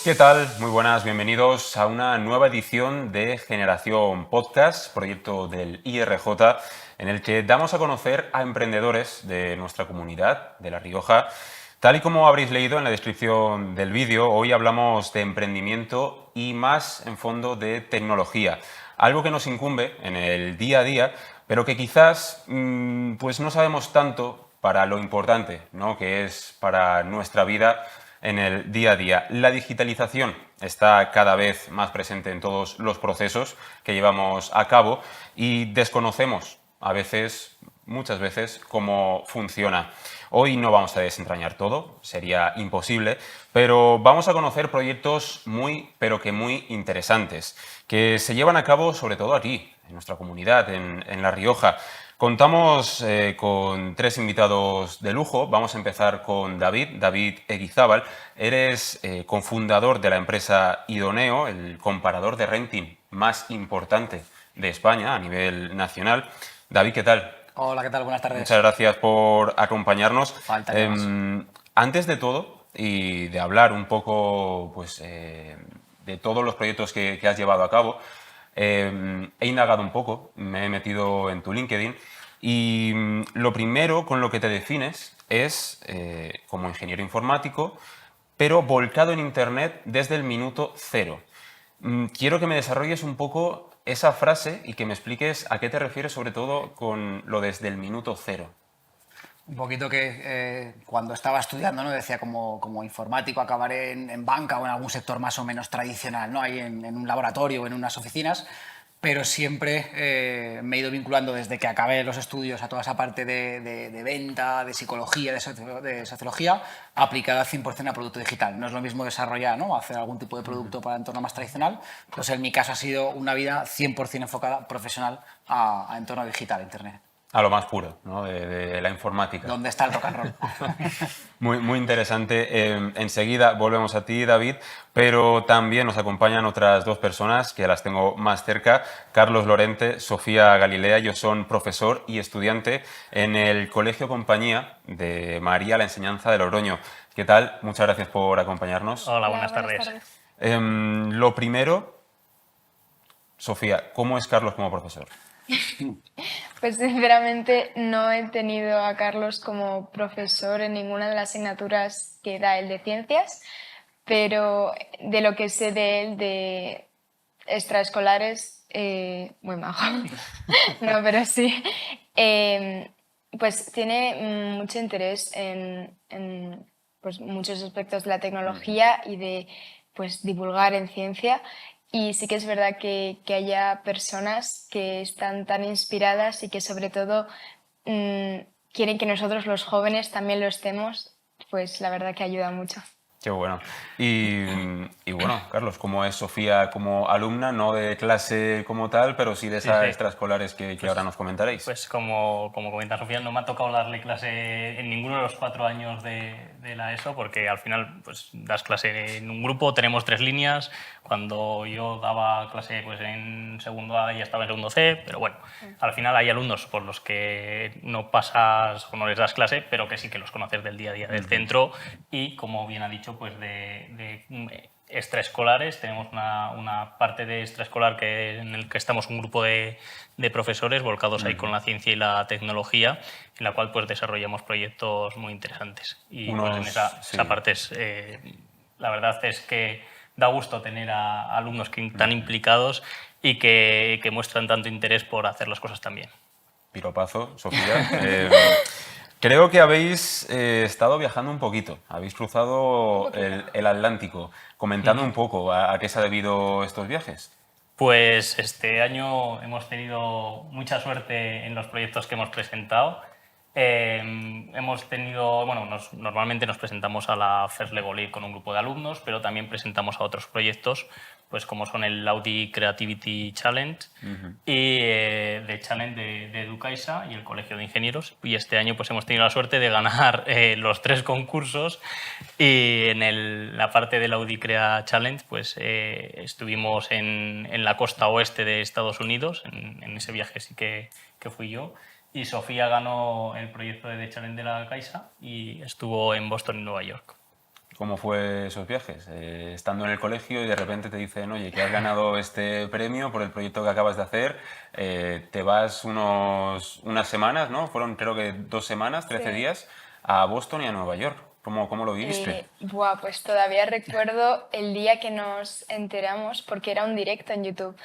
¿Qué tal? Muy buenas, bienvenidos a una nueva edición de Generación Podcast, proyecto del IRJ, en el que damos a conocer a emprendedores de nuestra comunidad, de La Rioja. Tal y como habréis leído en la descripción del vídeo, hoy hablamos de emprendimiento y más en fondo de tecnología, algo que nos incumbe en el día a día, pero que quizás pues no sabemos tanto para lo importante, ¿no?, que es para nuestra vida en el día a día. La digitalización está cada vez más presente en todos los procesos que llevamos a cabo y desconocemos a veces, muchas veces, cómo funciona. Hoy no vamos a desentrañar todo, sería imposible, pero vamos a conocer proyectos pero que muy interesantes, que se llevan a cabo sobre todo aquí, en nuestra comunidad, en La Rioja. Contamos con tres invitados de lujo. Vamos a empezar con David Eguizábal. Eres cofundador de la empresa Idoneo, el comparador de renting más importante de España a nivel nacional. David, ¿qué tal? Hola, ¿qué tal? Buenas tardes. Muchas gracias por acompañarnos. Faltaría más. Antes de todo y de hablar un poco de todos los proyectos que has llevado a cabo, he indagado un poco, me he metido en tu LinkedIn y lo primero con lo que te defines es como ingeniero informático, pero volcado en Internet desde el minuto cero. Quiero que me desarrolles un poco esa frase y que me expliques a qué te refieres sobre todo con lo desde el minuto cero. Un poquito que cuando estaba estudiando, ¿no? Decía como informático acabaré en banca o en algún sector más o menos tradicional, ¿no? Ahí en un laboratorio o en unas oficinas, pero siempre me he ido vinculando desde que acabé los estudios a toda esa parte de venta, de psicología, de sociología, aplicada 100% a producto digital. No es lo mismo desarrollar, ¿no?, hacer algún tipo de producto para entorno más tradicional. Entonces, en mi caso ha sido una vida 100% enfocada profesional a entorno digital, Internet. A lo más puro, ¿no?, de la informática. ¿Dónde está el rock and roll? Muy interesante. Enseguida volvemos a ti, David, pero también nos acompañan otras dos personas que las tengo más cerca. Carlos Lorente, Sofía Galilea. Ellos son profesor y estudiante en el Colegio Compañía de María la Enseñanza de Logroño. ¿Qué tal? Muchas gracias por acompañarnos. Hola, buenas tardes. Lo primero, Sofía, ¿cómo es Carlos como profesor? Pues sinceramente no he tenido a Carlos como profesor en ninguna de las asignaturas que da él de ciencias, pero de lo que sé de él de extraescolares, muy majo. No, pero sí. Pues tiene mucho interés en pues, muchos aspectos de la tecnología y de pues, divulgar en ciencia. Y sí que es verdad que haya personas que están tan inspiradas y que sobre todo quieren que nosotros los jóvenes también lo estemos, pues la verdad que ayuda mucho. Qué bueno. Y bueno, Carlos, ¿cómo es Sofía como alumna? No de clase como tal, pero sí de esas Sí. extraescolares que ahora nos comentaréis. Pues como comenta Sofía, no me ha tocado darle clase en ninguno de los 4 años de la ESO, porque al final pues das clase en un grupo, tenemos 3 líneas. Cuando yo daba clase pues en segundo A ya estaba en segundo C, pero bueno, al final hay alumnos por los que no pasas o no les das clase, pero que sí que los conoces del día a día del centro y, como bien ha dicho, pues de extraescolares. Tenemos una parte de extraescolar en el que estamos un grupo de profesores volcados ahí con la ciencia y la tecnología, en la cual pues desarrollamos proyectos muy interesantes. Y pues, en esa parte la verdad es que da gusto tener a alumnos tan implicados y que muestran tanto interés por hacer las cosas tan bien. Piropazo, Sofía. Creo que habéis estado viajando un poquito, habéis cruzado el Atlántico. Comentando un poco a qué se ha debido estos viajes. Pues este año hemos tenido mucha suerte en los proyectos que hemos presentado. Normalmente nos presentamos a la First Lego League con un grupo de alumnos, pero también presentamos a otros proyectos, pues como son el Audi Creativity Challenge y The Challenge de Educaisa y el Colegio de Ingenieros. Y este año pues hemos tenido la suerte de ganar los 3 concursos, y en la parte del Audi Crea Challenge pues estuvimos en la costa oeste de Estados Unidos, en ese viaje sí que fui yo. Y Sofía ganó el proyecto de The Challenge de la Caixa y estuvo en Boston y Nueva York. ¿Cómo fue esos viajes? Estando en el colegio y de repente te dicen, oye, que has ganado este premio por el proyecto que acabas de hacer, te vas unas semanas, ¿no? Fueron creo que 2 semanas, 13 Sí. días, a Boston y a Nueva York. ¿Cómo lo viviste? Pues todavía recuerdo el día que nos enteramos porque era un directo en YouTube.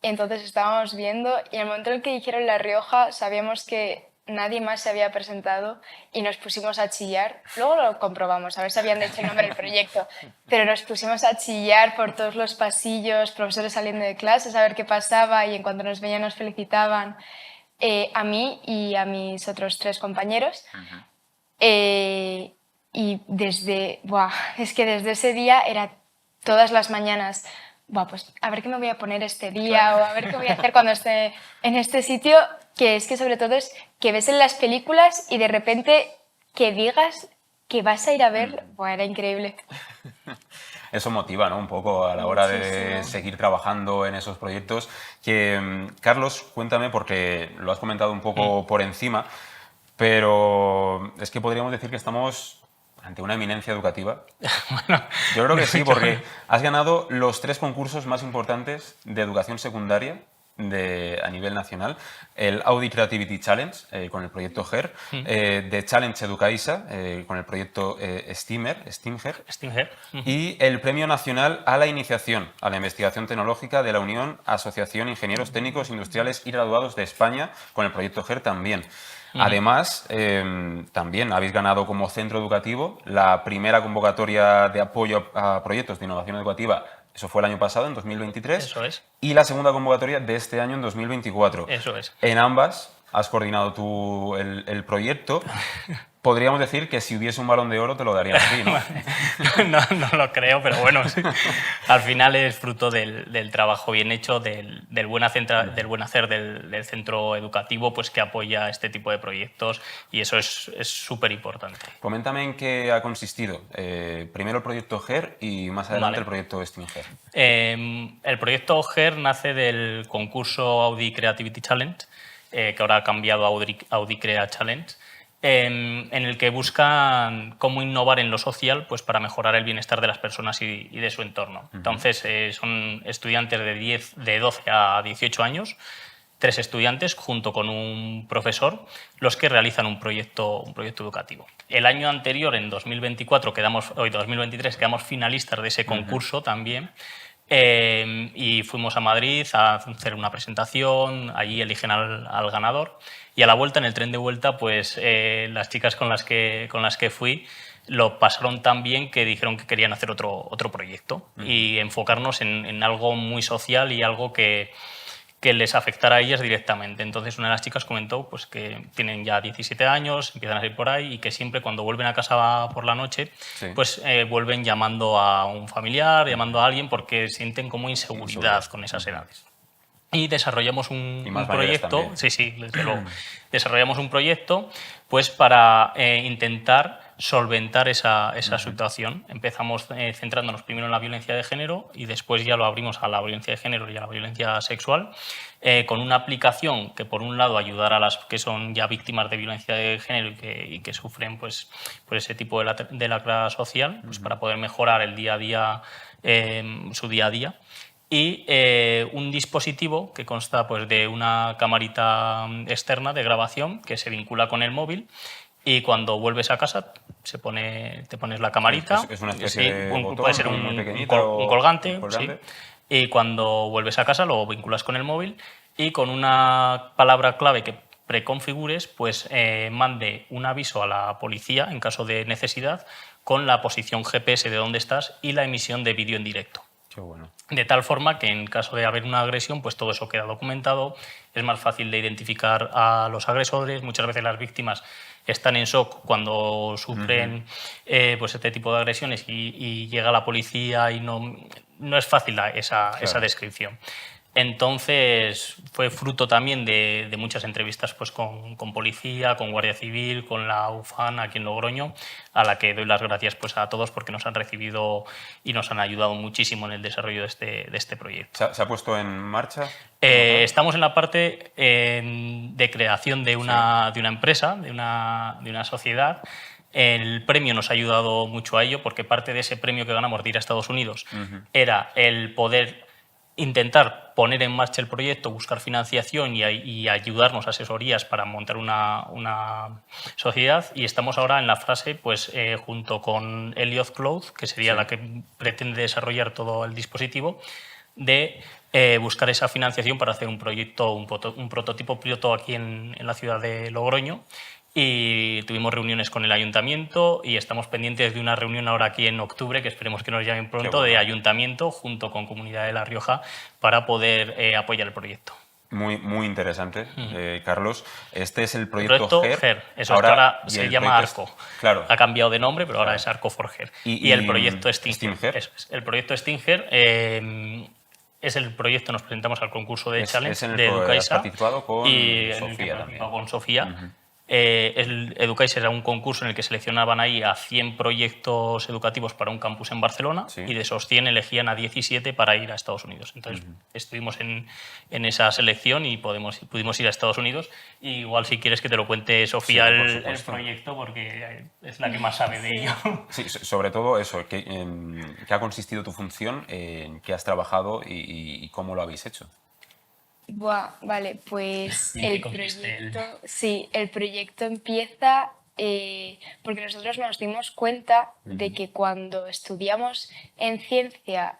Entonces estábamos viendo y en el momento en el que dijeron La Rioja sabíamos que nadie más se había presentado y nos pusimos a chillar. Luego lo comprobamos, a ver si habían dicho el nombre del proyecto. Pero nos pusimos a chillar por todos los pasillos, profesores saliendo de clases a ver qué pasaba y en cuanto nos veían nos felicitaban. A mí y a mis otros 3 compañeros. Eh, y es que desde ese día era todas las mañanas, pues a ver qué me voy a poner este día o a ver qué voy a hacer cuando esté en este sitio, que es que sobre todo es que ves en las películas y de repente que digas que vas a ir a ver, era increíble. Eso motiva, ¿no? Un poco a la hora de Muchísimo. seguir trabajando en esos proyectos. Carlos, cuéntame, porque lo has comentado un poco por encima, pero es que podríamos decir que estamos ante una eminencia educativa. Bueno, Yo creo que sí, porque has ganado los 3 concursos más importantes de educación secundaria a nivel nacional. El Audi Creativity Challenge con el proyecto GER, The Challenge Educaisa con el proyecto STEAMHER, Stinger. y el Premio Nacional a la Iniciación a la Investigación Tecnológica de la Unión Asociación Ingenieros Técnicos Industriales y Graduados de España con el proyecto GER también. Además, también habéis ganado como centro educativo la primera convocatoria de apoyo a proyectos de innovación educativa. Eso fue el año pasado, en 2023. Eso es. Y la segunda convocatoria de este año, en 2024. Eso es. En ambas has coordinado tú el proyecto. Podríamos decir que si hubiese un Balón de Oro te lo darían a ti, ¿no? No lo creo, pero bueno, sí. Al final es fruto del trabajo bien hecho, del buen hacer del centro educativo, pues que apoya este tipo de proyectos, y eso es súper importante. Coméntame en qué ha consistido. Primero el proyecto GER y más adelante Vale. el proyecto STEAMHER. El proyecto GER nace del concurso Audi Creativity Challenge, que ahora ha cambiado a Audi Crea Challenge, en el que buscan cómo innovar en lo social, pues para mejorar el bienestar de las personas y de su entorno. Entonces, son estudiantes de 12 a 18 años, 3 estudiantes junto con un profesor, los que realizan un proyecto educativo. El año anterior, en 2023, quedamos finalistas de ese concurso también. Y fuimos a Madrid a hacer una presentación, allí eligen al ganador, y a la vuelta, en el tren de vuelta, pues las chicas con las que fui lo pasaron tan bien que dijeron que querían hacer otro proyecto y enfocarnos en algo muy social y algo que les afectara a ellas directamente. Entonces una de las chicas comentó pues, que tienen ya 17 años, empiezan a ir por ahí y que siempre cuando vuelven a casa por la noche, Sí. pues vuelven llamando a un familiar, llamando a alguien porque sienten como inseguridad con esas edades. Y desarrollamos un Y más mayores proyecto, también. sí, desde luego. Desarrollamos un proyecto pues para intentar solventar esa situación. Empezamos centrándonos primero en la violencia de género y después ya lo abrimos a la violencia de género y a la violencia sexual, con una aplicación que por un lado ayudara a las que son ya víctimas de violencia de género y que sufren pues, por ese tipo de lacra social, pues para poder mejorar el día a día, su día a día. Y un dispositivo que consta pues, de una camarita externa de grabación que se vincula con el móvil, y cuando vuelves a casa te pones la camarita. Es una especie de botón, puede ser muy un pequeñito, un colgante, un colgante. sí. Y cuando vuelves a casa lo vinculas con el móvil y con una palabra clave que preconfigures, pues mande un aviso a la policía en caso de necesidad con la posición GPS de dónde estás y la emisión de vídeo en directo. Qué bueno. De tal forma que en caso de haber una agresión, pues todo eso queda documentado, es más fácil de identificar a los agresores. Muchas veces las víctimas están en shock cuando sufren pues este tipo de agresiones y llega la policía y no es fácil esa descripción. Entonces fue fruto también de muchas entrevistas pues, con policía, con Guardia Civil, con la UFAN aquí en Logroño, a la que doy las gracias pues, a todos porque nos han recibido y nos han ayudado muchísimo en el desarrollo de este proyecto. ¿Se ha puesto en marcha? Estamos en la parte de creación de una empresa, de una sociedad, El premio nos ha ayudado mucho a ello porque parte de ese premio que ganamos de ir a Estados Unidos era el poder intentar poner en marcha el proyecto, buscar financiación y ayudarnos a asesorías para montar una sociedad. Y estamos ahora en la fase, pues, junto con Elliott Cloud, que sería la que pretende desarrollar todo el dispositivo, de buscar esa financiación para hacer un proyecto, un prototipo piloto aquí en la ciudad de Logroño. Y tuvimos reuniones con el ayuntamiento y estamos pendientes de una reunión ahora aquí en octubre, que esperemos que nos llamen pronto, bueno, de ayuntamiento junto con Comunidad de La Rioja para poder apoyar el proyecto. Muy, muy interesante, Carlos. Este es el El proyecto proyecto GER. GER, eso es que ahora y se el llama proyecto ARCO. Claro. Ha cambiado de nombre, pero ahora Claro. es ARCO for GER. Y Y el proyecto Stinger. Stinger. Eso es. El proyecto Stinger es el proyecto, nos presentamos al concurso de Challenge es en el de que has Educaisa. participado con y en el que Sofía he participado también. con Sofía. El Educaisa era un concurso en el que seleccionaban ahí a 100 proyectos educativos para un campus en Barcelona Sí. y de esos 100 elegían a 17 para ir a Estados Unidos. Entonces estuvimos en esa selección y pudimos ir a Estados Unidos. Y igual si quieres que te lo cuente Sofía Sí, por el supuesto. proyecto porque es la que más sabe de ello. Sí, sobre todo eso, ¿qué ha consistido tu función, en qué has trabajado y cómo lo habéis hecho? Buah, vale, pues ¿Y en qué el consiste proyecto, sí, el proyecto empieza porque nosotros nos dimos cuenta de que cuando estudiamos en ciencia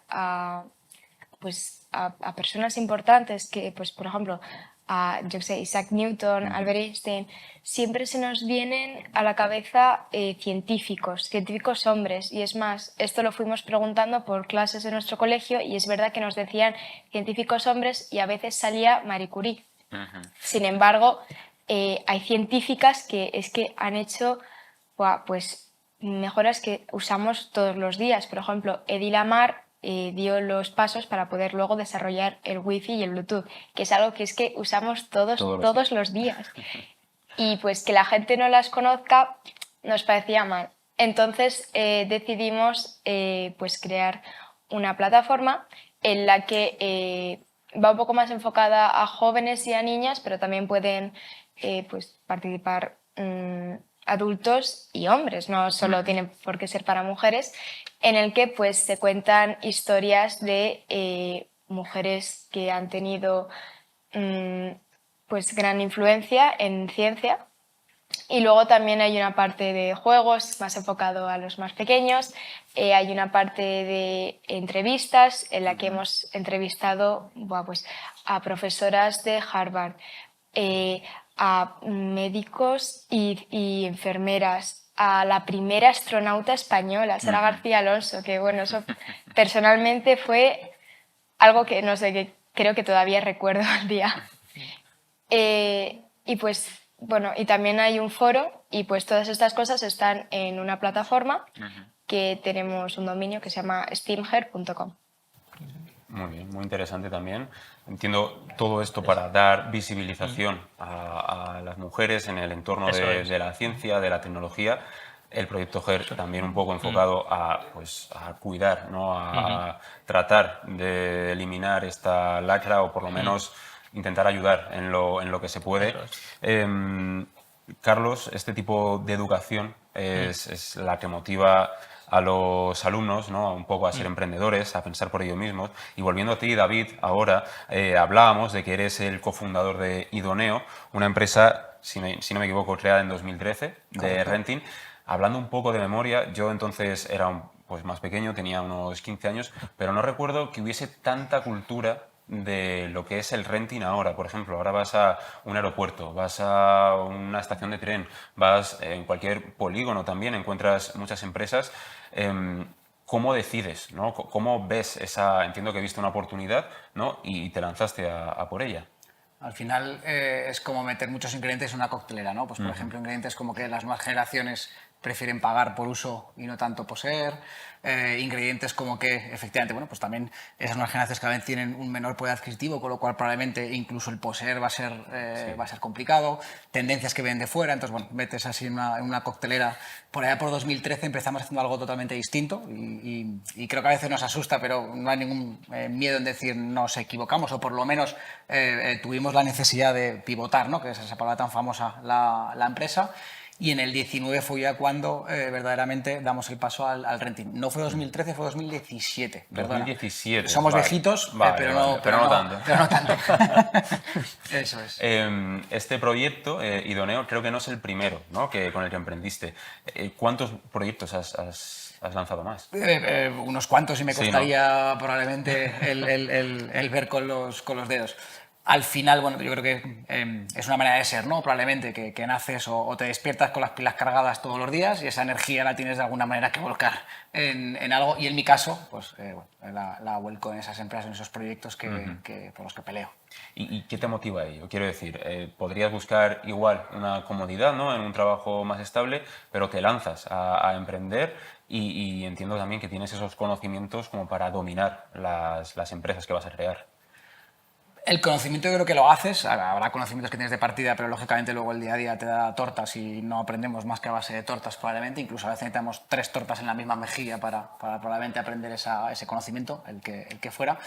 pues a personas importantes que, pues por ejemplo, yo qué sé, Isaac Newton, Albert Einstein, siempre se nos vienen a la cabeza científicos hombres. Y es más, esto lo fuimos preguntando por clases de nuestro colegio y es verdad que nos decían científicos hombres y a veces salía Marie Curie. Sin embargo, hay científicas que es que han hecho pues, mejoras que usamos todos los días. Por ejemplo, Hedy Lamarr dio los pasos para poder luego desarrollar el Wi-Fi y el Bluetooth, que es algo que es que usamos todos los días. Y pues que la gente no las conozca nos parecía mal. Entonces decidimos pues crear una plataforma en la que va un poco más enfocada a jóvenes y a niñas, pero también pueden pues participar adultos y hombres, no solo tienen por qué ser para mujeres, en el que pues se cuentan historias de mujeres que han tenido pues gran influencia en ciencia. Y luego también hay una parte de juegos más enfocado a los más pequeños. Hay una parte de entrevistas en la que hemos entrevistado pues, a profesoras de Harvard, a médicos y enfermeras, a la primera astronauta española, Sara García Alonso, que bueno, eso personalmente fue algo que no sé, que creo que todavía recuerdo el día. Y pues bueno, y también hay un foro y pues todas estas cosas están en una plataforma que tenemos un dominio que se llama steamher.com. Muy bien, muy interesante también. Entiendo todo esto para dar visibilización a las mujeres en el entorno de la ciencia, de la tecnología. El proyecto GER también un poco enfocado pues, a cuidar, ¿no? a tratar de eliminar esta lacra o por lo menos intentar ayudar en lo que se puede. Carlos, este tipo de educación es la que motiva a los alumnos, ¿no? Un poco a ser emprendedores, a pensar por ellos mismos. Y volviendo a ti, David, ahora hablábamos de que eres el cofundador de Idoneo, una empresa, si no me equivoco, creada en 2013, de renting. Hablando un poco de memoria, yo entonces era pues más pequeño, tenía unos 15 años, pero no recuerdo que hubiese tanta cultura de lo que es el renting ahora. Por ejemplo, ahora vas a un aeropuerto, vas a una estación de tren, vas en cualquier polígono también, encuentras muchas empresas. ¿Cómo decides, ¿no? ¿Cómo ves esa...? Entiendo que viste una oportunidad, ¿no? Y te lanzaste a por ella. Al final es como meter muchos ingredientes en una coctelera, ¿no? Pues por ejemplo, ingredientes como que las nuevas generaciones prefieren pagar por uso y no tanto poseer. Ingredientes como que, efectivamente, bueno, pues también esas nuevas generaciones cada vez tienen un menor poder adquisitivo, con lo cual probablemente incluso el poseer va a ser complicado. Tendencias que vienen de fuera, entonces, bueno, metes así en una coctelera. Por allá por 2013 empezamos haciendo algo totalmente distinto y creo que a veces nos asusta, pero no hay ningún miedo en decir nos equivocamos, o por lo menos tuvimos la necesidad de pivotar, ¿no? Que es esa palabra tan famosa, la empresa. y en el 19 fue ya cuando verdaderamente damos el paso al renting. No fue 2013, fue 2017. Perdona. 2017. Somos vale. viejitos, Vale, pero, vale, no, pero no tanto. Pero no tanto. Eso es. Este proyecto, Idoneo, creo que no es el primero, ¿no?, con el que emprendiste. ¿Cuántos proyectos has lanzado más? Unos cuantos y me Sí, costaría probablemente el ver con los dedos. Al final, bueno, yo creo que es una manera de ser, ¿no? Probablemente que naces o te despiertas con las pilas cargadas todos los días y esa energía la tienes de alguna manera que volcar en algo. Y en mi caso, pues bueno, la vuelco en esas empresas, en esos proyectos por los que peleo. ¿Y qué te motiva a ello? Quiero decir, podrías buscar igual una comodidad, ¿no?, en un trabajo más estable, pero te lanzas a emprender y entiendo también que tienes esos conocimientos como para dominar las empresas que vas a crear. El conocimiento yo creo que lo haces, habrá conocimientos que tienes de partida, pero lógicamente luego el día a día te da tortas y no aprendemos más que a base de tortas probablemente, incluso a veces necesitamos 3 tortas en la misma mejilla para probablemente aprender ese conocimiento, el que fuera.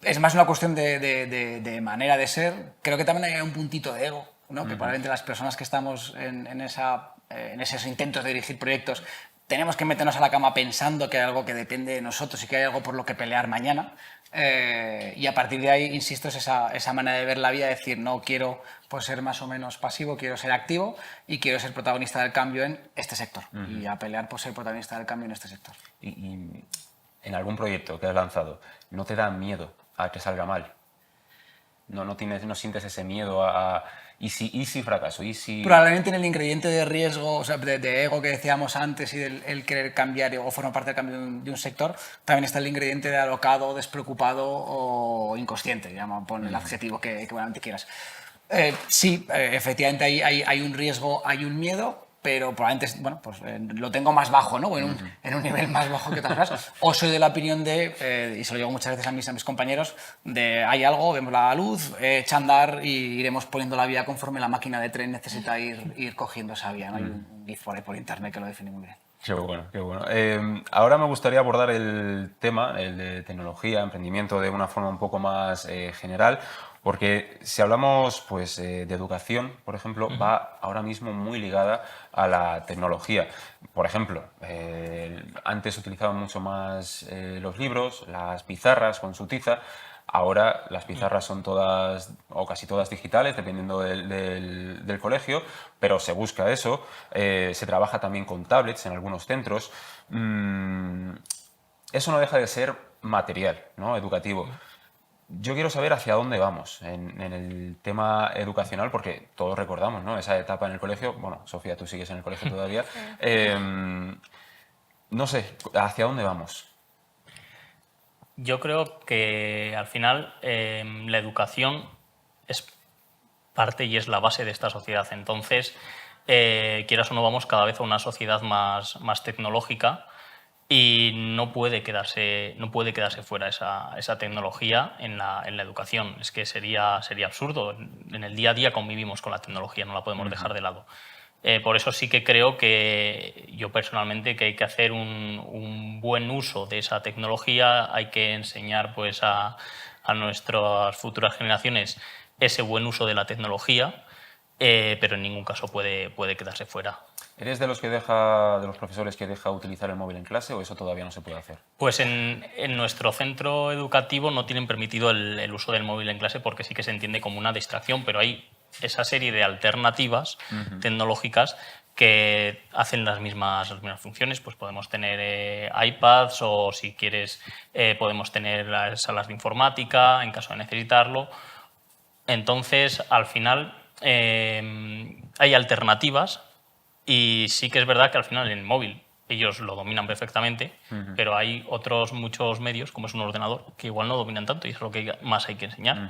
Es más una cuestión de manera de ser. Creo que también hay un puntito de ego, ¿no? Que probablemente las personas que estamos en esos intentos de dirigir proyectos tenemos que meternos a la cama pensando que hay algo que depende de nosotros y que hay algo por lo que pelear mañana. Y a partir de ahí, insisto, es esa manera de ver la vida, de decir, no quiero pues, ser más o menos pasivo, quiero ser activo y quiero ser protagonista del cambio en este sector. Y a pelear por ser protagonista del cambio en este sector. Y en algún proyecto que has lanzado, ¿no te da miedo a que salga mal? No sientes ese miedo a ¿y si fracaso? ¿Y si...? Probablemente en el ingrediente de riesgo, o sea, de ego que decíamos antes y del el querer cambiar o formar parte del cambio de un sector, también está el ingrediente de alocado, despreocupado o inconsciente, pon el adjetivo que realmente quieras. Sí, efectivamente hay un riesgo, hay un miedo, pero probablemente bueno, pues, lo tengo más bajo, ¿no? En un nivel más bajo que otras cosas. O soy de la opinión de, y se lo digo muchas veces a mis compañeros, de hay algo, vemos la luz, echa a andar y iremos poniendo la vía conforme la máquina de tren necesita ir cogiendo esa vía, ¿no? Hay un GIF por ahí por internet que lo define muy bien. Qué bueno, qué bueno. Ahora me gustaría abordar el tema, el de tecnología, emprendimiento, de una forma un poco más general, porque si hablamos pues, de educación, por ejemplo, va ahora mismo muy ligada a la tecnología. Por ejemplo, antes utilizaban mucho más los libros, las pizarras con su tiza. Ahora las pizarras son todas o casi todas digitales, dependiendo del colegio, pero se busca eso. Se trabaja también con tablets en algunos centros. Eso no deja de ser material, ¿no?, educativo. Yo quiero saber hacia dónde vamos en el tema educacional, porque todos recordamos, ¿no?, esa etapa en el colegio. Bueno, Sofía, tú sigues en el colegio todavía. No sé, ¿hacia dónde vamos? Yo creo que al final la educación es parte y es la base de esta sociedad. Entonces, quieras o no, vamos cada vez a una sociedad más tecnológica y no puede quedarse fuera esa tecnología en la educación. Es que sería absurdo. En el día a día convivimos con la tecnología, no la podemos dejar de lado. Por eso sí que creo que yo personalmente que hay que hacer un buen uso de esa tecnología, hay que enseñar pues, a nuestras futuras generaciones ese buen uso de la tecnología, pero en ningún caso puede quedarse fuera. ¿Eres de los profesores que deja utilizar el móvil en clase o eso todavía no se puede hacer? Pues en nuestro centro educativo no tienen permitido el uso del móvil en clase porque sí que se entiende como una distracción, pero hay esa serie de alternativas tecnológicas que hacen las mismas funciones. Pues podemos tener iPads o, si quieres, podemos tener las salas de informática en caso de necesitarlo. Entonces, al final, hay alternativas y sí que es verdad que al final en el móvil ellos lo dominan perfectamente, pero hay otros muchos medios, como es un ordenador, que igual no dominan tanto y es lo que más hay que enseñar.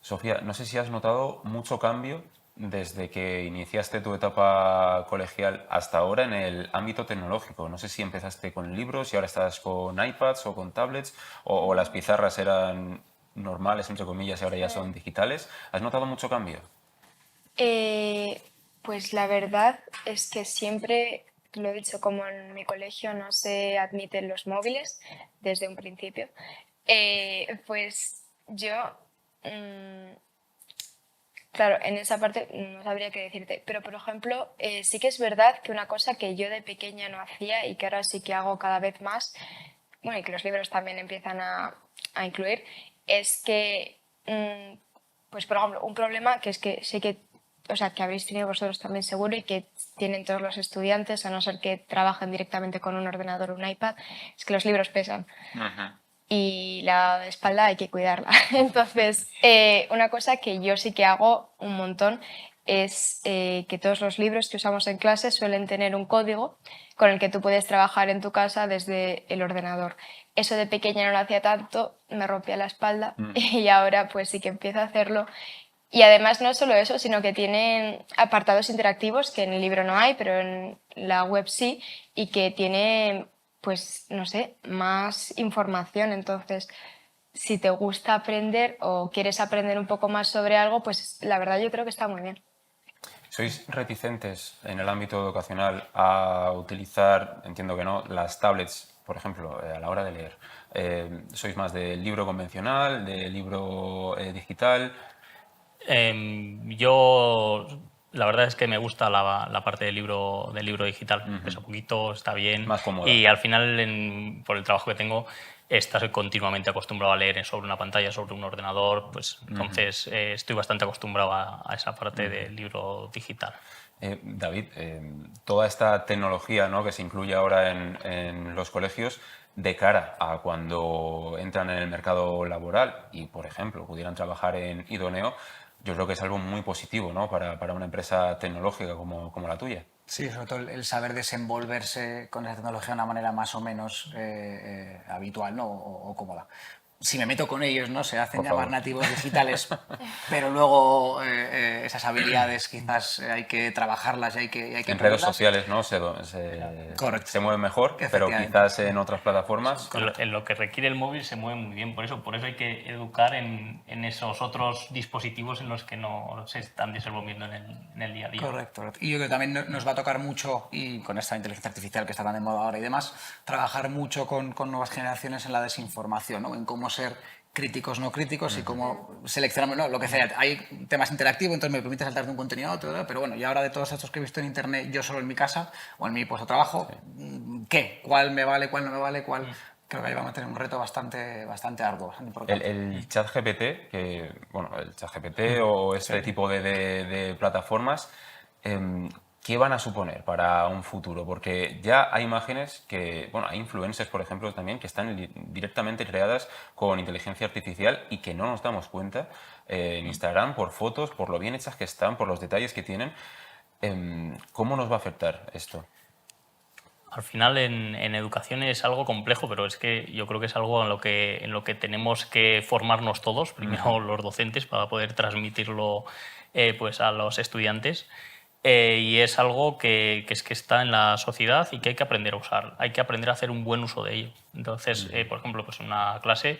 Sofía, no sé si has notado mucho cambio desde que iniciaste tu etapa colegial hasta ahora en el ámbito tecnológico. No sé si empezaste con libros y ahora estás con iPads o con tablets, o las pizarras eran normales, entre comillas, y ahora ya son digitales. ¿Has notado mucho cambio? Pues la verdad es que siempre, lo he dicho, como en mi colegio no se admiten los móviles desde un principio, pues yo Claro, en esa parte no sabría qué decirte, pero por ejemplo, sí que es verdad que una cosa que yo de pequeña no hacía y que ahora sí que hago cada vez más, bueno, y que los libros también empiezan a incluir, es que, pues por ejemplo, un problema que es que sé que, o sea, que habéis tenido vosotros también seguro y que tienen todos los estudiantes, a no ser que trabajen directamente con un ordenador o un iPad, es que los libros pesan. Y la espalda hay que cuidarla. Entonces, una cosa que yo sí que hago un montón es que todos los libros que usamos en clase suelen tener un código con el que tú puedes trabajar en tu casa desde el ordenador. Eso de pequeña no lo hacía tanto, me rompía la espalda y ahora pues sí que empiezo a hacerlo. Y además no solo eso, sino que tienen apartados interactivos que en el libro no hay, pero en la web sí, y que tiene, pues, no sé, más información. Entonces, si te gusta aprender o quieres aprender un poco más sobre algo, pues la verdad yo creo que está muy bien. ¿Sois reticentes en el ámbito educacional a utilizar, entiendo que no, las tablets, por ejemplo, a la hora de leer? ¿Sois más del libro convencional, del libro digital? Yo, la verdad es que me gusta la parte del libro digital. Pesa poquito, está bien. Más cómoda. Y al final, por el trabajo que tengo, estás continuamente acostumbrado a leer sobre una pantalla, sobre un ordenador. Pues entonces estoy bastante acostumbrado a esa parte del libro digital. David, toda esta tecnología, ¿no?, que se incluye ahora en los colegios de cara a cuando entran en el mercado laboral y, por ejemplo, pudieran trabajar en Idoneo, yo creo que es algo muy positivo, ¿no?, para una empresa tecnológica como la tuya. Sí, sobre todo el saber desenvolverse con esa tecnología de una manera más o menos habitual, ¿no? o cómoda. Si me meto con ellos, ¿no? Se hacen Por llamar favor. nativos digitales, pero luego esas habilidades quizás hay que trabajarlas y hay que En redes pulirlas. sociales, ¿no?, Correcto. se mueven mejor, pero Efectivamente. quizás en otras plataformas... En lo que requiere el móvil se mueve muy bien, por eso hay que educar en esos otros dispositivos en los que no se están desenvolviendo en el día a día. Correcto. Y yo creo que también nos va a tocar mucho, y con esta inteligencia artificial que está tan de moda ahora y demás, trabajar mucho con nuevas generaciones en la desinformación, ¿no? En cómo ser críticos, no críticos y cómo seleccionamos, ¿no? Lo que sea. Hay temas interactivos, entonces me permite saltar de un contenido a otro, ¿no? Pero bueno, y ahora de todos estos que he visto en internet, yo solo en mi casa o en mi puesto de trabajo, ¿qué? ¿Cuál me vale, cuál no me vale, cuál...? Creo que ahí vamos a tener un reto bastante arduo, bastante importante. El ChatGPT, que, bueno, el ChatGPT o este tipo de plataformas, ¿qué van a suponer para un futuro? Porque ya hay imágenes que, bueno, hay influencers, por ejemplo, también, que están directamente creadas con inteligencia artificial y que no nos damos cuenta en Instagram por fotos, por lo bien hechas que están, por los detalles que tienen. ¿Cómo nos va a afectar esto? Al final en educación es algo complejo, pero es que yo creo que es algo en lo que tenemos que formarnos todos, primero los docentes, para poder transmitirlo pues a los estudiantes. Y es algo que está en la sociedad y que hay que aprender a usar, hay que aprender a hacer un buen uso de ello. Entonces, por ejemplo, pues en una clase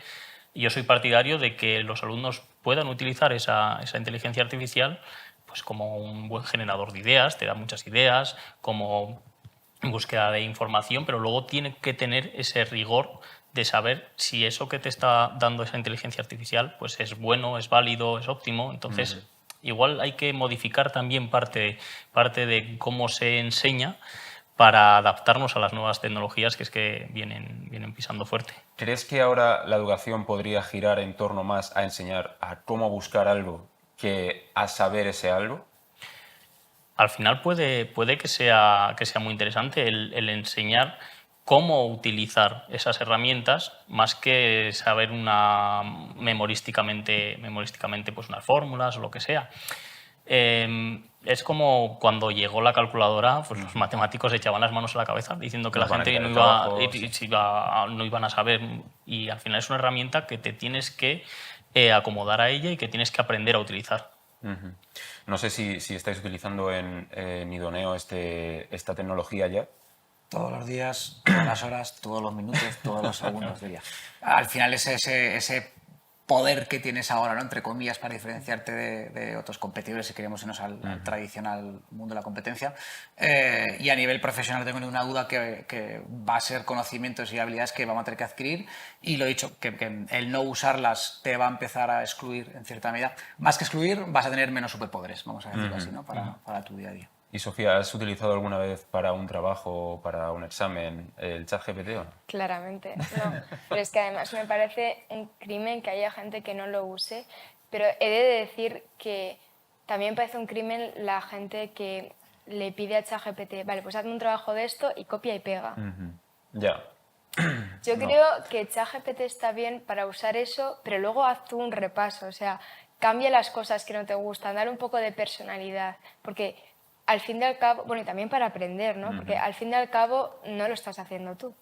yo soy partidario de que los alumnos puedan utilizar esa inteligencia artificial pues como un buen generador de ideas, te da muchas ideas, como búsqueda de información, pero luego tiene que tener ese rigor de saber si eso que te está dando esa inteligencia artificial pues es bueno, es válido, es óptimo. Entonces, igual hay que modificar también parte de cómo se enseña para adaptarnos a las nuevas tecnologías que vienen pisando fuerte. ¿Crees que ahora la educación podría girar en torno más a enseñar a cómo buscar algo que a saber ese algo? Al final puede que sea muy interesante el enseñar cómo utilizar esas herramientas más que saber memorísticamente pues unas fórmulas o lo que sea. Es como cuando llegó la calculadora, pues los matemáticos echaban las manos a la cabeza diciendo que la gente no iban a saber, y al final es una herramienta que te tienes que acomodar a ella y que tienes que aprender a utilizar. No sé si estáis utilizando en Idoneo esta tecnología ya. Todos los días, todas las horas, todos los minutos, todos los segundos, diría. Al final es ese poder que tienes ahora, ¿no? Entre comillas, para diferenciarte de otros competidores, si queremos irnos al tradicional mundo de la competencia. Y a nivel profesional no tengo ninguna duda que va a ser conocimientos y habilidades que vamos a tener que adquirir, y lo he dicho, que el no usarlas te va a empezar a excluir en cierta medida. Más que excluir, vas a tener menos superpoderes, vamos a decirlo así, ¿no? Para tu día a día. Y Sofía, ¿has utilizado alguna vez para un trabajo o para un examen el ChatGPT o no? Claramente, no. Pero es que además me parece un crimen que haya gente que no lo use, pero he de decir que también parece un crimen la gente que le pide a ChatGPT, vale, pues hazme un trabajo de esto y copia y pega. Ya. Yo creo que ChatGPT está bien para usar eso, pero luego haz tú un repaso, o sea, cambia las cosas que no te gustan, dale un poco de personalidad, porque al fin y al cabo, bueno, y también para aprender, ¿no? Porque al fin y al cabo no lo estás haciendo tú.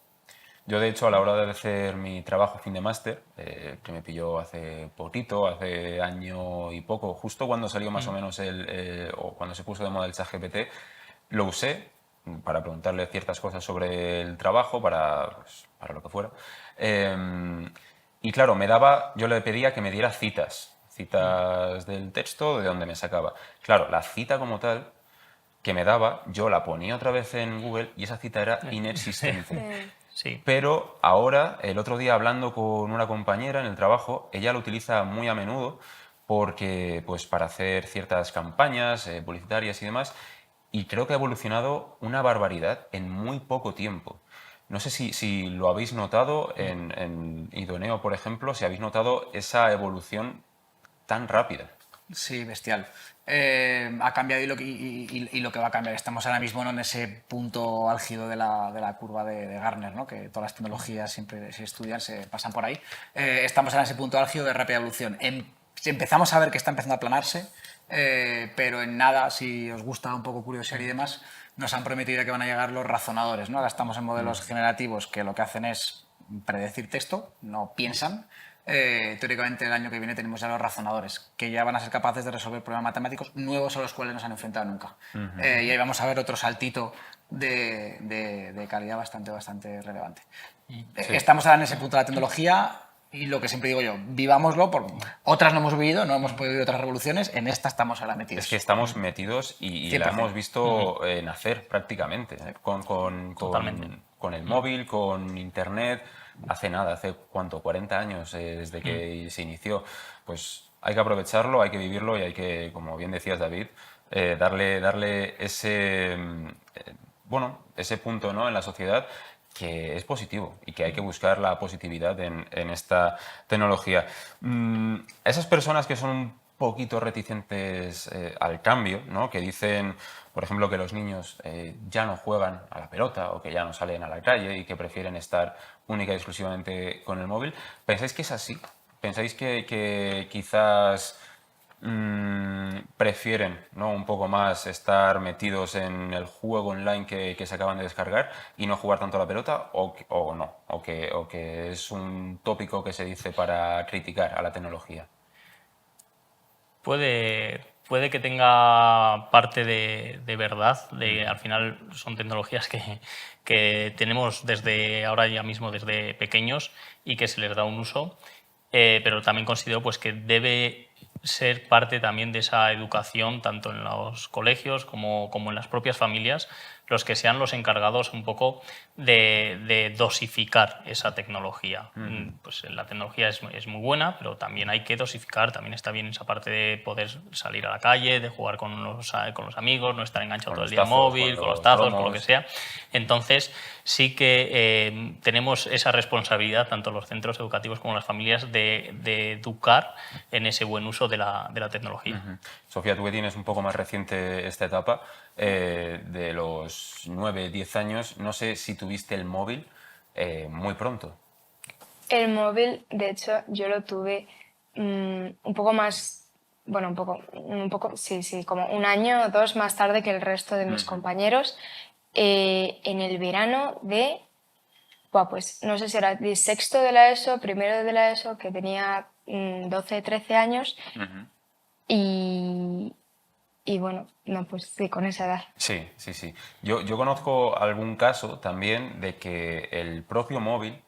Yo, de hecho, a la hora de hacer mi trabajo fin de máster, que me pilló hace poquito, hace año y poco, justo cuando salió más o menos o cuando se puso de moda el ChatGPT, lo usé para preguntarle ciertas cosas sobre el trabajo, pues, para lo que fuera. Y claro, yo le pedía que me diera citas del texto de donde me sacaba. Claro, la cita como tal que me daba, yo la ponía otra vez en Google y esa cita era inexistente. Sí. Pero ahora, el otro día hablando con una compañera en el trabajo, ella lo utiliza muy a menudo porque, pues, para hacer ciertas campañas publicitarias y demás, y creo que ha evolucionado una barbaridad en muy poco tiempo. No sé si lo habéis notado en Idoneo, por ejemplo, si habéis notado esa evolución tan rápida. Sí, bestial. Ha cambiado y lo que va a cambiar. Estamos ahora mismo, ¿no?, en ese punto álgido de la curva de Gartner, ¿no?, que todas las tecnologías siempre se estudian, se pasan por ahí. Estamos en ese punto álgido de rápida evolución. Empezamos a ver que está empezando a aplanarse, pero en nada, si os gusta un poco curiosear y demás, nos han prometido que van a llegar los razonadores, ¿no? Ahora estamos en modelos generativos que lo que hacen es predecir texto, no piensan. Teóricamente el año que viene tenemos ya los razonadores, que ya van a ser capaces de resolver problemas matemáticos nuevos a los cuales no se han enfrentado nunca. Y ahí vamos a ver otro saltito de calidad bastante relevante. Sí. Estamos ahora en ese punto de la tecnología, y lo que siempre digo yo, vivámoslo, otras no hemos vivido, no hemos podido vivir otras revoluciones, en esta estamos ahora metidos. Es que estamos metidos y la 100%. hemos visto nacer prácticamente, con el móvil, con internet. Hace nada, hace ¿cuánto? 40 años desde que se inició. Pues hay que aprovecharlo, hay que vivirlo y hay que, como bien decías, David, darle ese, ese punto, ¿no?, en la sociedad, que es positivo y que hay que buscar la positividad en esta tecnología. Esas personas que son un poquito reticentes al cambio, ¿no?, que dicen, por ejemplo, que los niños ya no juegan a la pelota o que ya no salen a la calle y que prefieren estar única y exclusivamente con el móvil, ¿pensáis que es así? ¿Pensáis que quizás prefieren, ¿no?, un poco más estar metidos en el juego online que se acaban de descargar y no jugar tanto a la pelota, o no? ¿O que es un tópico que se dice para criticar a la tecnología? Puede que tenga parte de verdad, al final son tecnologías que tenemos desde ahora ya mismo, desde pequeños, y que se les da un uso, pero también considero, pues, que debe ser parte también de esa educación, tanto en los colegios como en las propias familias, los que sean los encargados un poco de dosificar esa tecnología. Pues la tecnología es muy buena, pero también hay que dosificar, también está bien esa parte de poder salir a la calle, de jugar con los amigos, no estar enganchado todo el día al móvil, con los tazos, con lo que sea. Entonces sí que tenemos esa responsabilidad, tanto los centros educativos como las familias, de educar en ese buen uso de la tecnología. Sofía, tú que tienes un poco más reciente esta etapa, de los 9, 10 años, no sé si tuviste el móvil muy pronto. El móvil, de hecho, yo lo tuve un poco más, bueno, sí, como un año o dos más tarde que el resto de mis compañeros, en el verano de, pues no sé si era de sexto de la ESO, primero de la ESO, que tenía 12, 13 años, y bueno, no, pues sí, con esa edad. Sí. Yo conozco algún caso también de que el propio móvil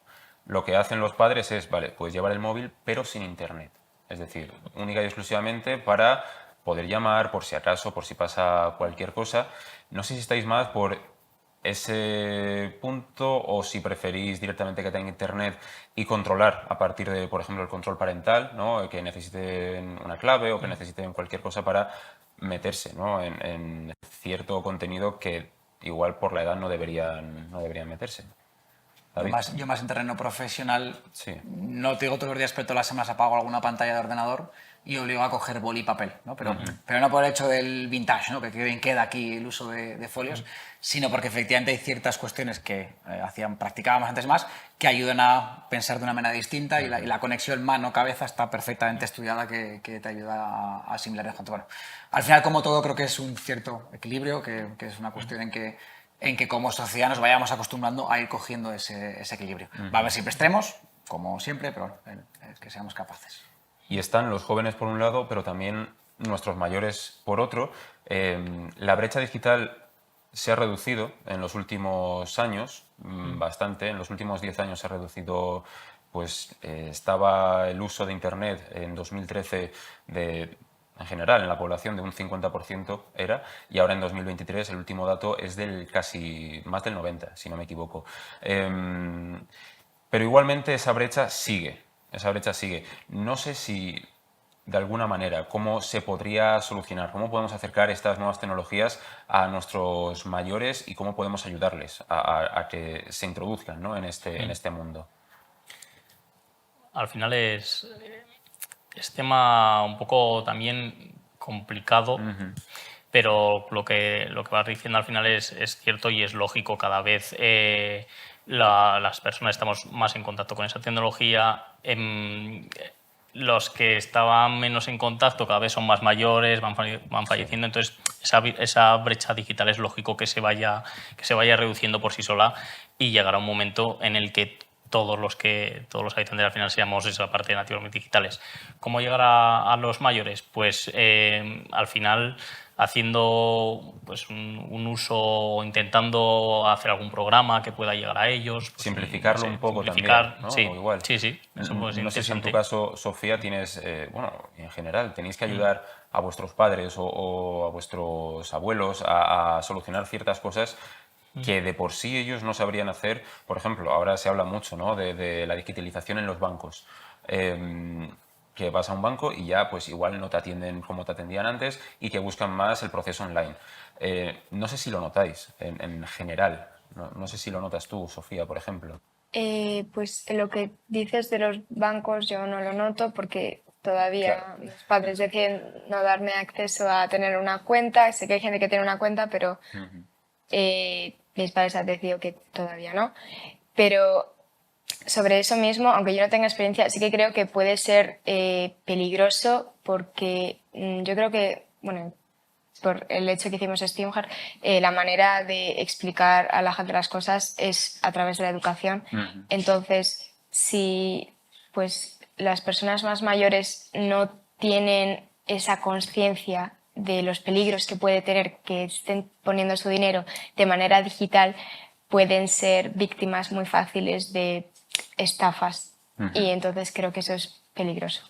lo que hacen los padres es, vale, pues llevar el móvil, pero sin internet. Es decir, única y exclusivamente para poder llamar por si acaso, por si pasa cualquier cosa. No sé si estáis más por ese punto o si preferís directamente que tenga internet y controlar a partir de, por ejemplo, el control parental, ¿no? Que necesiten una clave o que necesiten cualquier cosa para meterse, ¿no? en cierto contenido que igual por la edad no deberían meterse. David. Yo más en terreno profesional, Sí. no te digo todos los días, pero todas las semanas apago alguna pantalla de ordenador y obligo a coger boli y papel, ¿no? Pero no por el hecho del vintage, ¿no? Que bien queda aquí el uso de folios, sino porque efectivamente hay ciertas cuestiones que practicábamos antes más que ayudan a pensar de una manera distinta y la conexión mano-cabeza está perfectamente estudiada que te ayuda a asimilar mejor. Bueno, al final, como todo, creo que es un cierto equilibrio, que es una cuestión en que como sociedad nos vayamos acostumbrando a ir cogiendo ese equilibrio. Va a haber siempre extremos, como siempre, pero es que seamos capaces. Y están los jóvenes por un lado, pero también nuestros mayores por otro. La brecha digital se ha reducido en los últimos años, bastante. En los últimos 10 años se ha reducido, pues estaba el uso de Internet en 2013 en general en la población de un 50% era, y ahora en 2023 el último dato es del casi más del 90%, si no me equivoco. Pero igualmente esa brecha sigue. No sé si de alguna manera cómo se podría solucionar, cómo podemos acercar estas nuevas tecnologías a nuestros mayores y cómo podemos ayudarles a que se introduzcan, ¿no? en este mundo. Al final es tema un poco también complicado, pero lo que vas diciendo al final es cierto y es lógico. Cada vez las personas estamos más en contacto con esa tecnología. Los que estaban menos en contacto cada vez son más mayores, van falleciendo, entonces esa brecha digital es lógico que se vaya reduciendo por sí sola y llegará un momento en el que todos los habitantes al final seamos esa parte de nativos digitales. ¿Cómo llegar a los mayores? Pues al final haciendo pues, un uso, intentando hacer algún programa que pueda llegar a ellos. Pues, simplificarlo un poco simplificar, también, ¿no? Sí, o igual. sí. Eso puede ser no sé si en tu interesante. caso, Sofía, tienes, bueno, en general, tenéis que ayudar a vuestros padres o a vuestros abuelos a solucionar ciertas cosas que de por sí ellos no sabrían hacer. Por ejemplo, ahora se habla mucho, ¿no? de la digitalización en los bancos. Que vas a un banco y ya pues igual no te atienden como te atendían antes y que buscan más el proceso online. No sé si lo notáis en general. No sé si lo notas tú, Sofía, por ejemplo. Pues lo que dices de los bancos yo no lo noto porque todavía Claro. mis padres deciden no darme acceso a tener una cuenta. Sé que hay gente que tiene una cuenta, pero mis padres han decidido que todavía no. Pero sobre eso mismo, aunque yo no tenga experiencia, sí que creo que puede ser peligroso porque yo creo que, bueno, por el hecho que hicimos Steamhard, la manera de explicar a la gente las cosas es a través de la educación. Entonces, si pues las personas más mayores no tienen esa conciencia de los peligros que puede tener que estén poniendo su dinero de manera digital, pueden ser víctimas muy fáciles de estafas. Y entonces creo que eso es peligroso.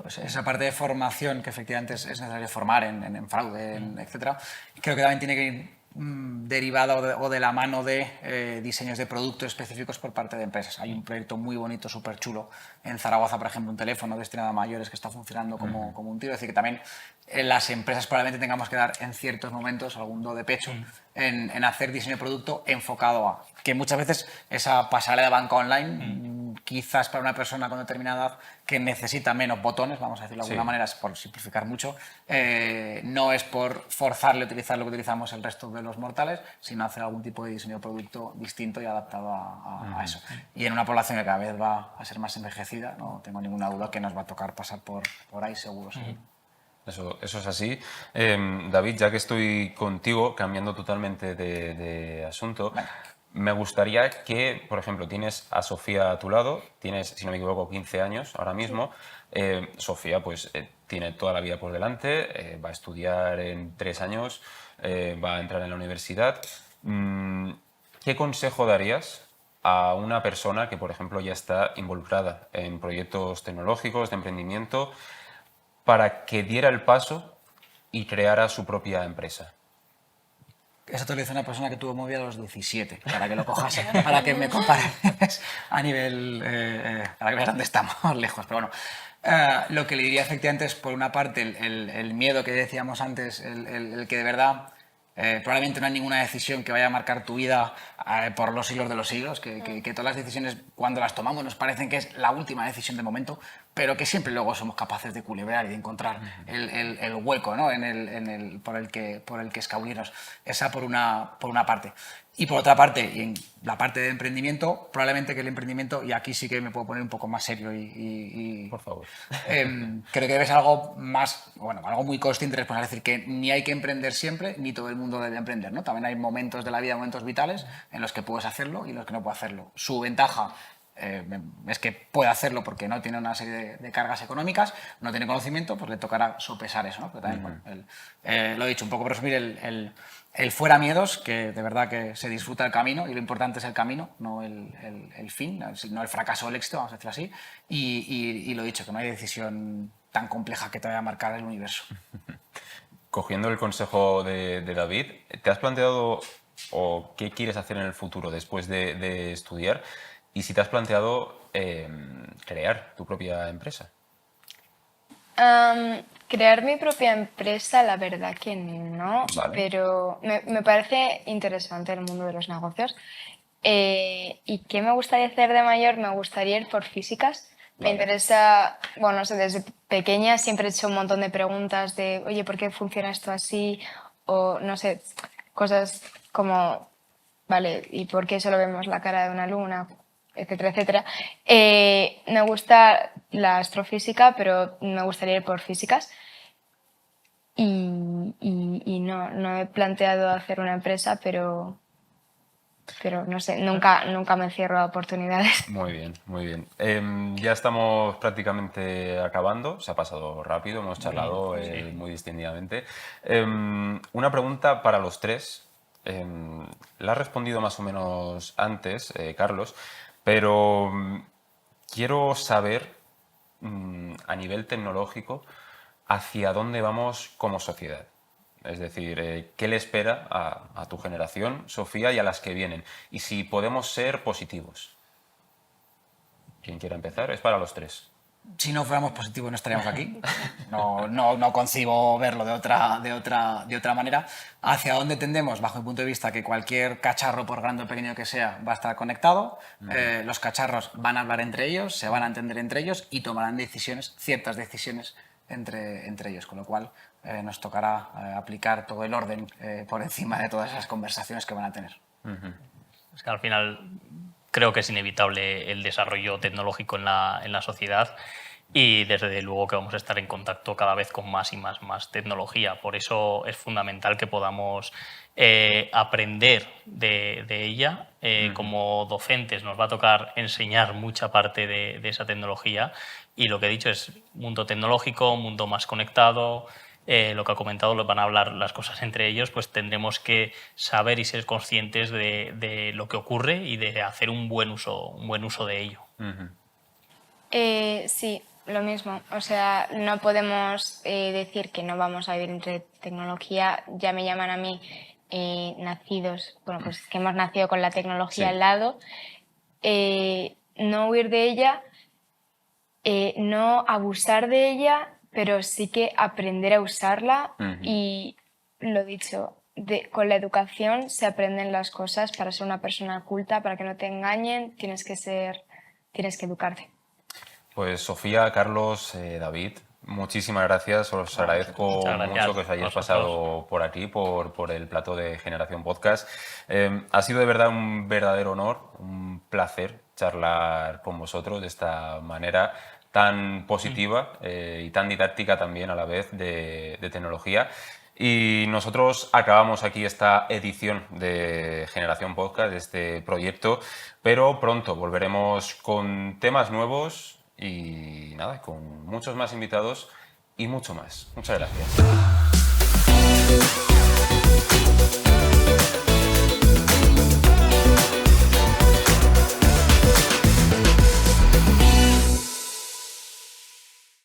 Esa parte de formación que efectivamente es necesario formar en fraude, etcétera, creo que también tiene que ir derivada o de la mano de diseños de productos específicos por parte de empresas. Hay un proyecto muy bonito, súper chulo, en Zaragoza, por ejemplo, un teléfono destinado a mayores que está funcionando como un tiro. Es decir, que también las empresas probablemente tengamos que dar en ciertos momentos algún do de pecho en hacer diseño de producto enfocado a que muchas veces esa pasarela de banca online, quizás para una persona con determinada edad que necesita menos botones, vamos a decirlo de alguna manera, es por simplificar mucho, no es por forzarle a utilizar lo que utilizamos el resto de los mortales, sino hacer algún tipo de diseño de producto distinto y adaptado a eso. Y en una población que cada vez va a ser más envejecida, no tengo ninguna duda que nos va a tocar pasar por ahí seguro. Eso es así. David, ya que estoy contigo, cambiando totalmente de asunto, me gustaría que, por ejemplo, tienes a Sofía a tu lado, tienes, si no me equivoco, 15 años ahora mismo. Sofía, pues, tiene toda la vida por delante, va a estudiar en 3 años, va a entrar en la universidad. ¿Qué consejo darías a una persona que, por ejemplo, ya está involucrada en proyectos tecnológicos, de emprendimiento, para que diera el paso y creara su propia empresa? Eso te lo dice una persona que tuvo móvil a los 17, para que lo cojas, para que me compares a nivel, para que veas dónde estamos lejos. Pero bueno, lo que le diría efectivamente es, por una parte, el miedo que decíamos antes, el que de verdad probablemente no hay ninguna decisión que vaya a marcar tu vida por los siglos de los siglos, que todas las decisiones, cuando las tomamos, nos parecen que es la última decisión de momento, pero que siempre luego somos capaces de culebrar y de encontrar el hueco, ¿no? por el que escabullirnos. Esa por una parte. Y por otra parte, y en la parte de emprendimiento, probablemente que el emprendimiento, y aquí sí que me puedo poner un poco más serio Por favor. creo que debe ser algo más, bueno, algo muy consciente y responsable. Es decir, que ni hay que emprender siempre, ni todo el mundo debe emprender, ¿no? También hay momentos de la vida, momentos vitales, en los que puedes hacerlo y en los que no puedes hacerlo. Su ventaja es que puede hacerlo porque no tiene una serie de cargas económicas, no tiene conocimiento, pues le tocará sopesar eso, ¿no? Pero también, bueno, lo he dicho, un poco por resumir, el fuera miedos, que de verdad que se disfruta el camino y lo importante es el camino, no el fin, no el fracaso o el éxito, vamos a decirlo así. Y lo dicho, que no hay decisión tan compleja que te vaya a marcar el universo. Cogiendo el consejo de David, ¿te has planteado o qué quieres hacer en el futuro después de estudiar? Y si te has planteado crear tu propia empresa. Crear mi propia empresa, la verdad que no, Vale. pero me parece interesante el mundo de los negocios. ¿Y qué me gustaría hacer de mayor? Me gustaría ir por físicas. Me Vale. interesa, bueno, no sé, desde pequeña siempre he hecho un montón de preguntas de, oye, ¿por qué funciona esto así? O no sé, cosas como, vale, ¿y por qué solo vemos la cara de una luna? Etcétera, etcétera. Me gusta la astrofísica, pero me gustaría ir por físicas. Y no he planteado hacer una empresa, pero no sé, nunca me cierro a oportunidades. Muy bien, muy bien. Ya estamos prácticamente acabando, se ha pasado rápido, hemos charlado muy distendidamente. Una pregunta para los tres. La has respondido más o menos antes, Carlos, pero quiero saber, a nivel tecnológico, hacia dónde vamos como sociedad. Es decir, ¿qué le espera a tu generación, Sofía, y a las que vienen? Y si podemos ser positivos. ¿Quién quiera empezar? Es para los tres. Si no fuéramos positivos no estaríamos aquí. No concibo verlo de otra manera. ¿Hacia dónde tendemos? Bajo mi punto de vista, que cualquier cacharro, por grande o pequeño que sea, va a estar conectado. Los cacharros van a hablar entre ellos, se van a entender entre ellos y tomarán decisiones, ciertas decisiones entre ellos. Con lo cual nos tocará aplicar todo el orden por encima de todas esas conversaciones que van a tener. Es que al final creo que es inevitable el desarrollo tecnológico en la sociedad y desde luego que vamos a estar en contacto cada vez con más y más tecnología. Por eso es fundamental que podamos aprender de ella. Como docentes nos va a tocar enseñar mucha parte de esa tecnología y lo que he dicho es mundo tecnológico, mundo más conectado. Lo que ha comentado, lo van a hablar las cosas entre ellos, pues tendremos que saber y ser conscientes de lo que ocurre y de hacer un buen uso de ello. Sí, lo mismo. O sea, no podemos decir que no vamos a vivir entre tecnología. Ya me llaman a mí nacidos, bueno, pues que hemos nacido con la tecnología al lado. No huir de ella, no abusar de ella, pero sí que aprender a usarla y, lo dicho, con la educación se aprenden las cosas. Para ser una persona culta, para que no te engañen, tienes que educarte. Pues Sofía, Carlos, David, muchísimas gracias. Os agradezco mucho que os hayáis pasado por aquí, por el plató de Generación Podcast. Ha sido de verdad un verdadero honor, un placer charlar con vosotros de esta manera tan positiva y tan didáctica también a la vez de tecnología. Y nosotros acabamos aquí esta edición de Generación Podcast, de este proyecto, pero pronto volveremos con temas nuevos y nada, con muchos más invitados y mucho más. Muchas gracias.